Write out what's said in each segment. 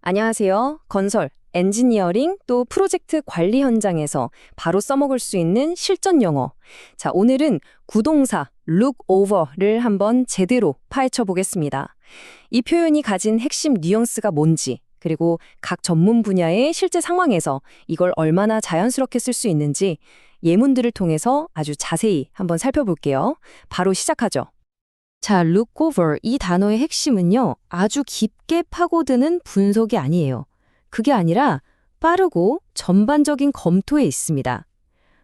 안녕하세요. 건설, 엔지니어링 또 프로젝트 관리 현장에서 바로 써먹을 수 있는 실전 영어. 자, 오늘은 구동사 look over를 한번 제대로 파헤쳐 보겠습니다. 이 표현이 가진 핵심 뉘앙스가 뭔지, 그리고 각 전문 분야의 실제 상황에서 이걸 얼마나 자연스럽게 쓸 수 있는지 예문들을 통해서 아주 자세히 한번 살펴볼게요. 바로 시작하죠. 자, look over 이 단어의 핵심은요, 아주 깊게 파고드는 분석이 아니에요. 그게 아니라 빠르고 전반적인 검토에 있습니다.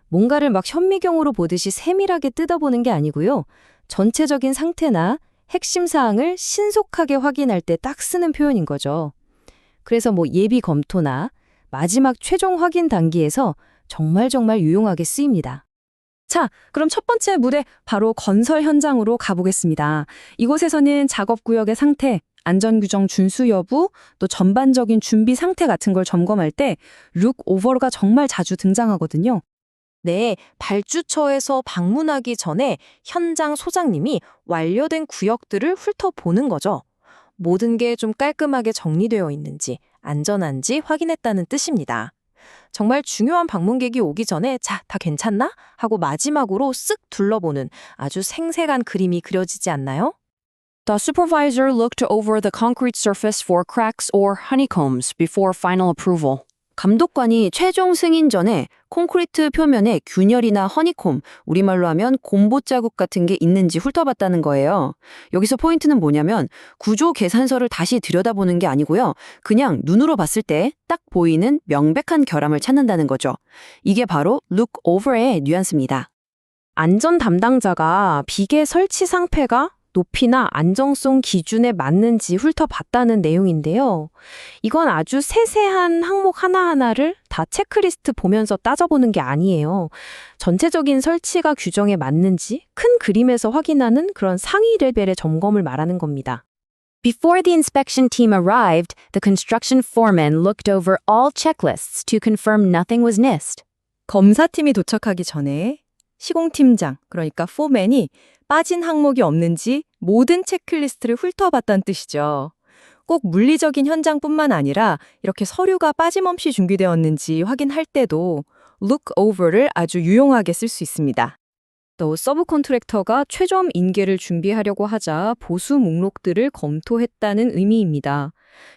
뭔가를 막 현미경으로 보듯이 세밀하게 뜯어보는 게 아니고요. 전체적인 상태나 핵심 사항을 신속하게 확인할 때 딱 쓰는 표현인 거죠. 그래서 예비 검토나 마지막 최종 확인 단계에서 정말 유용하게 쓰입니다. 자, 그럼 첫 번째 무대 바로 건설 현장으로 가보겠습니다. 이곳에서는 작업 구역의 상태, 안전규정 준수 여부, 또 전반적인 준비 상태 같은 걸 점검할 때 look over가 정말 자주 등장하거든요. 네, 발주처에서 방문하기 전에 현장 소장님이 완료된 구역들을 훑어보는 거죠. 모든 게 좀 깔끔하게 정리되어 있는지, 안전한지 확인했다는 뜻입니다. 정말 중요한 방문객이 오기 전에 자, 다 괜찮나? 하고 마지막으로 쓱 둘러보는 아주 생생한 그림이 그려지지 않나요? The supervisor looked over the concrete surface for cracks or honeycombs before final approval. 감독관이 최종 승인 전에 콘크리트 표면에 균열이나 허니콤, 우리말로 하면 곰보 자국 같은 게 있는지 훑어봤다는 거예요. 여기서 포인트는 뭐냐면 구조 계산서를 다시 들여다보는 게 아니고요. 그냥 눈으로 봤을 때 딱 보이는 명백한 결함을 찾는다는 거죠. 이게 바로 look over의 뉘앙스입니다. 안전 담당자가 비계 설치 상태가 높이나 안정성 기준에 맞는지 훑어봤다는 내용인데요. 이건 아주 세세한 항목 하나하나를 다 체크리스트 보면서 따져보는 게 아니에요. 전체적인 설치가 규정에 맞는지 큰 그림에서 확인하는 그런 상위 레벨의 점검을 말하는 겁니다. Before the inspection team arrived, the construction foreman looked over all checklists to confirm nothing was missed. 검사팀이 도착하기 전에 시공팀장, 그러니까 포맨이 빠진 항목이 없는지 모든 체크리스트를 훑어봤다는 뜻이죠. 꼭 물리적인 현장뿐만 아니라 이렇게 서류가 빠짐없이 준비되었는지 확인할 때도 look over를 아주 유용하게 쓸 수 있습니다. 또 서브 컨트랙터가 최종 인계를 준비하려고 하자 보수 목록들을 검토했다는 의미입니다.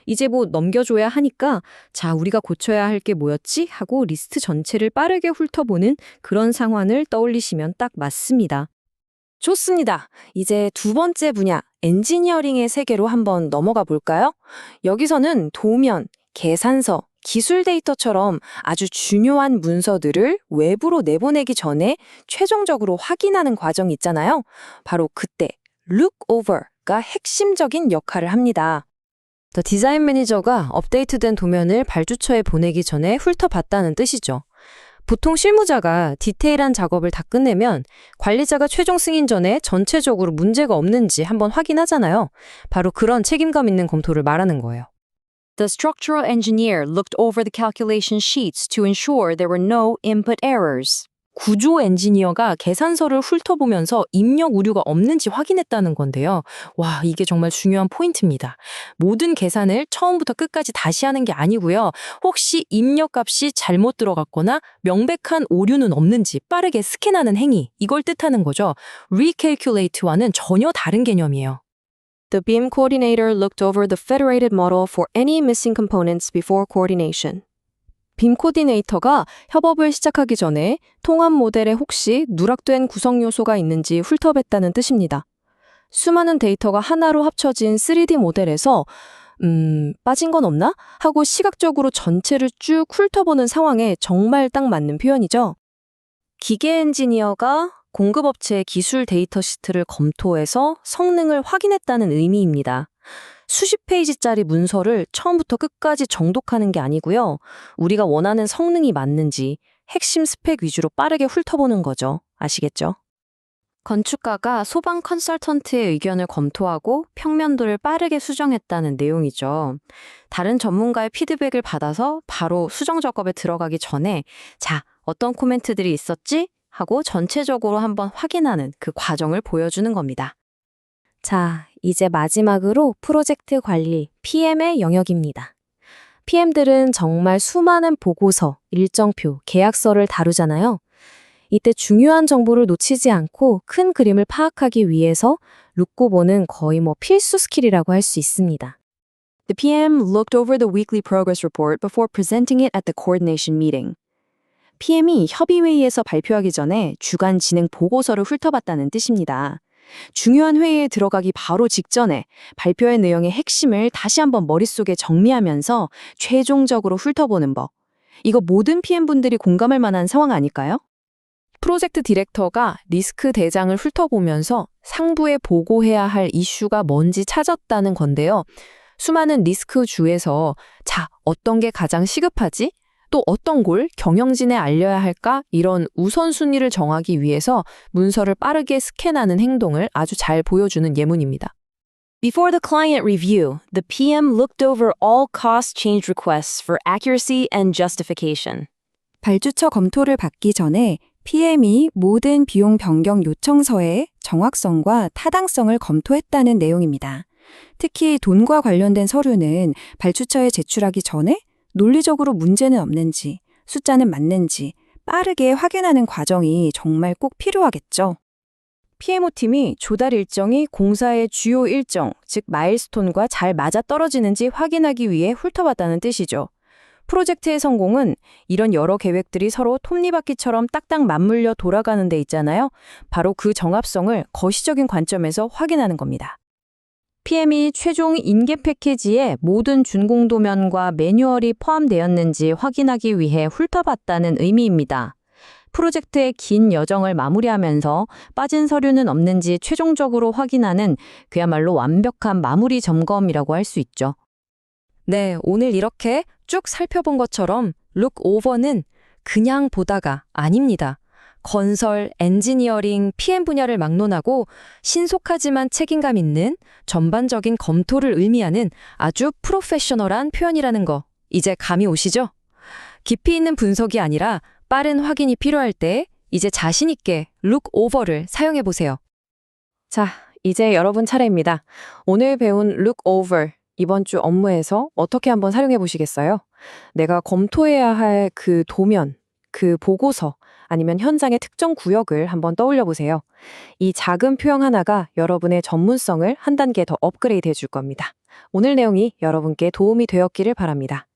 이제 넘겨줘야 하니까 자, 우리가 고쳐야 할 게 뭐였지? 하고 리스트 전체를 빠르게 훑어보는 그런 상황을 떠올리시면 딱 맞습니다. 좋습니다. 이제 두 번째 분야, 엔지니어링의 세계로 한번 넘어가 볼까요? 여기서는 도면, 계산서, 기술 데이터처럼 아주 중요한 문서들을 외부로 내보내기 전에 최종적으로 확인하는 과정이 있잖아요. 바로 그때 look over가 핵심적인 역할을 합니다. 더 디자인 매니저가 업데이트된 도면을 발주처에 보내기 전에 훑어봤다는 뜻이죠. 보통 실무자가 디테일한 작업을 다 끝내면 관리자가 최종 승인 전에 전체적으로 문제가 없는지 한번 확인하잖아요. 바로 그런 책임감 있는 검토를 말하는 거예요. The structural engineer looked over the calculation sheets to ensure there were no input errors. 구조 엔지니어가 계산서를 훑어보면서 입력 오류가 없는지 확인했다는 건데요. 와, 이게 정말 중요한 포인트입니다. 모든 계산을 처음부터 끝까지 다시 하는 게 아니고요. 혹시 입력값이 잘못 들어갔거나 명백한 오류는 없는지 빠르게 스캔하는 행위, 이걸 뜻하는 거죠. recalculate와는 전혀 다른 개념이에요. The BIM coordinator looked over the federated model for any missing components before coordination. 빔 코디네이터가 협업을 시작하기 전에 통합 모델에 혹시 누락된 구성 요소가 있는지 훑어봤다는 뜻입니다. 수많은 데이터가 하나로 합쳐진 3D 모델에서 빠진 건 없나? 하고 시각적으로 전체를 쭉 훑어보는 상황에 정말 딱 맞는 표현이죠. 기계 엔지니어가 공급업체의 기술 데이터 시트를 검토해서 성능을 확인했다는 의미입니다. 수십 페이지짜리 문서를 처음부터 끝까지 정독하는 게 아니고요. 우리가 원하는 성능이 맞는지 핵심 스펙 위주로 빠르게 훑어보는 거죠. 아시겠죠? 건축가가 소방 컨설턴트의 의견을 검토하고 평면도를 빠르게 수정했다는 내용이죠. 다른 전문가의 피드백을 받아서 바로 수정 작업에 들어가기 전에 자, 어떤 코멘트들이 있었지? 하고 전체적으로 한번 확인하는 그 과정을 보여주는 겁니다. 자, 이제 마지막으로 프로젝트 관리, PM의 영역입니다. PM들은 정말 수많은 보고서, 일정표, 계약서를 다루잖아요. 이때 중요한 정보를 놓치지 않고 큰 그림을 파악하기 위해서 룩오버는 거의 필수 스킬이라고 할 수 있습니다. The PM looked over the weekly progress report before presenting it at the coordination meeting. PM이 협의회의에서 발표하기 전에 주간 진행 보고서를 훑어봤다는 뜻입니다. 중요한 회의에 들어가기 바로 직전에 발표의 내용의 핵심을 다시 한번 머릿속에 정리하면서 최종적으로 훑어보는 법. 이거 모든 PM분들이 공감할 만한 상황 아닐까요? 프로젝트 디렉터가 리스크 대장을 훑어보면서 상부에 보고해야 할 이슈가 뭔지 찾았다는 건데요. 수많은 리스크 주에서 어떤 게 가장 시급하지? 또 어떤 걸 경영진에 알려야 할까? 이런 우선순위를 정하기 위해서 문서를 빠르게 스캔하는 행동을 아주 잘 보여주는 예문입니다. Before the client review, the PM looked over all cost change requests for accuracy and justification. 발주처 검토를 받기 전에 PM이 모든 비용 변경 요청서의 정확성과 타당성을 검토했다는 내용입니다. 특히 돈과 관련된 서류는 발주처에 제출하기 전에 논리적으로 문제는 없는지, 숫자는 맞는지 빠르게 확인하는 과정이 정말 꼭 필요하겠죠. PMO팀이 조달 일정이 공사의 주요 일정, 즉 마일스톤과 잘 맞아떨어지는지 확인하기 위해 훑어봤다는 뜻이죠. 프로젝트의 성공은 이런 여러 계획들이 서로 톱니바퀴처럼 딱딱 맞물려 돌아가는 데 있잖아요. 바로 그 정합성을 거시적인 관점에서 확인하는 겁니다. PM이 최종 인계 패키지에 모든 준공도면과 매뉴얼이 포함되었는지 확인하기 위해 훑어봤다는 의미입니다. 프로젝트의 긴 여정을 마무리하면서 빠진 서류는 없는지 최종적으로 확인하는 그야말로 완벽한 마무리 점검이라고 할 수 있죠. 네, 오늘 이렇게 쭉 살펴본 것처럼 룩오버는 그냥 보다가 아닙니다. 건설, 엔지니어링, PM 분야를 막론하고 신속하지만 책임감 있는 전반적인 검토를 의미하는 아주 프로페셔널한 표현이라는 거 이제 감이 오시죠? 깊이 있는 분석이 아니라 빠른 확인이 필요할 때 이제 자신 있게 룩오버를 사용해 보세요. 자, 이제 여러분 차례입니다. 오늘 배운 룩오버 이번 주 업무에서 어떻게 한번 사용해 보시겠어요? 내가 검토해야 할 그 도면, 그 보고서 아니면 현장의 특정 구역을 한번 떠올려 보세요. 이 작은 표현 하나가 여러분의 전문성을 한 단계 더 업그레이드 해줄 겁니다. 오늘 내용이 여러분께 도움이 되었기를 바랍니다.